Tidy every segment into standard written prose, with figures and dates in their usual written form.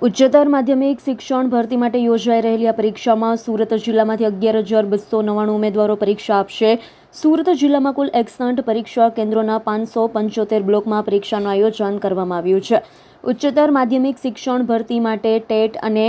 ઉચ્ચતર માધ્યમિક શિક્ષણ ભરતી માટે યોજાઈ રહેલી આ પરીક્ષામાં સુરત જિલ્લામાંથી 11,299 ઉમેદવારો પરીક્ષા આપશે। સુરત જિલ્લામાં કુલ 61 પરીક્ષા કેન્દ્રોના 575 બ્લોકમાં પરીક્ષાનું આયોજન કરવામાં આવ્યું છે। ઉચ્ચતર માધ્યમિક શિક્ષણ ભરતી માટે ટેટ અને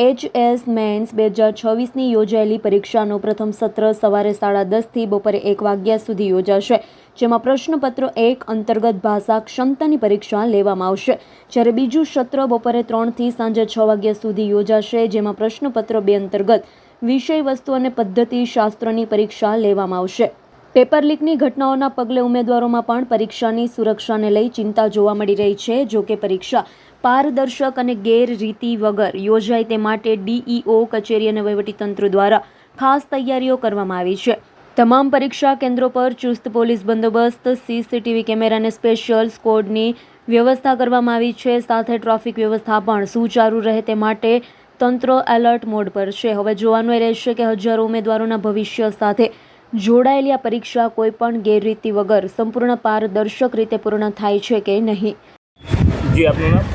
HS મેન્સ 2026ની યોજાયેલી પરીક્ષાનું પ્રથમ સત્ર સવારે 10:30 થી બપોરે 1 વાગ્યા સુધી યોજાશે, જેમાં પ્રશ્નપત્ર 1 અંતર્ગત ભાષા ક્ષમતાની પરીક્ષા લેવામાં આવશે, જ્યારે બીજું સત્ર બપોરે 3 થી સાંજે 6 વાગ્યા સુધી યોજાશે, જેમાં પ્રશ્નપત્ર 2 અંતર્ગત વિષય વસ્તુ અને પદ્ધતિ શાસ્ત્રની પરીક્ષા લેવામાં આવશે। પેપર લીકની ઘટનાઓના પગલે ઉમેદવારોમાં પણ પરીક્ષાની સુરક્ષાને લઈ ચિંતા જોવા મળી રહી છે। જો કે પરીક્ષા પારદર્શક અને ગેરરીતિ વગર યોજાય તે માટે DEO કચેરી અને વહીવટીતંત્ર દ્વારા ખાસ તૈયારીઓ કરવામાં આવી છે। તમામ પરીક્ષા કેન્દ્રો પર ચુસ્ત પોલીસ બંદોબસ્ત, CCTV કેમેરા અને સ્પેશિયલ સ્કોડની વ્યવસ્થા કરવામાં આવી છે। સાથે ટ્રાફિક વ્યવસ્થા પણ સુચારુ રહે તે માટે તંત્ર એલર્ટ મોડ પર છે। હવે જોવાનું એ રહેશે કે હજારો ઉમેદવારોના ભવિષ્ય સાથે જોડાયેલી આ પરીક્ષા કોઈ પણ ગેરરીતિ વગર સંપૂર્ણ પારદર્શક રીતે પૂર્ણ થાય છે કે નહીં। જી, આપનું નામ?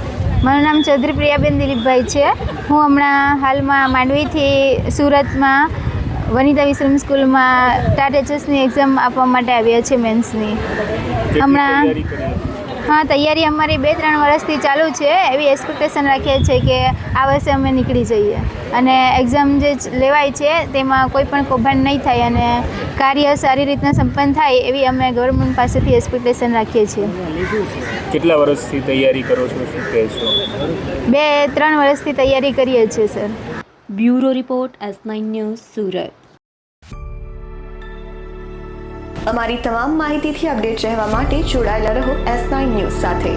મારું નામ ચૌધરી પ્રિયાબેન દિલીપભાઈ છે। હું હમણાં હાલમાં માંડવીથી સુરતમાં વનિતા વિશ્રમ સ્કૂલમાં ટાટ HSની એક્ઝામ આપવા માટે આવ્યા છે મેન્સની। હમણાં તૈયારી અમારી 2-3 વર્ષથી ચાલુ છે। એવી એક્સપેક્ટેશન રાખીએ છીએ કે આ વર્ષે અમે નીકળી જઈએ અને એક્ઝામ જે લેવાય છે તેમાં કોઈ પણ કૌભાંડ નહીં થાય અને કાર્ય સારી રીતના સંપન્ન થાય એવી અમે ગવર્મેન્ટ પાસેથી એક્સપેક્ટેશન રાખીએ છીએ। કેટલા વર્ષથી તૈયારી કરો છો, શું કહેશો? 2-3 વર્ષથી તૈયારી કરીએ છીએ sir. Bureau report S9 news Surat. અમારી તમામ માહિતીથી અપડેટ રહેવા માટે જોડાયેલા રહો S9 ન્યૂઝ સાથે।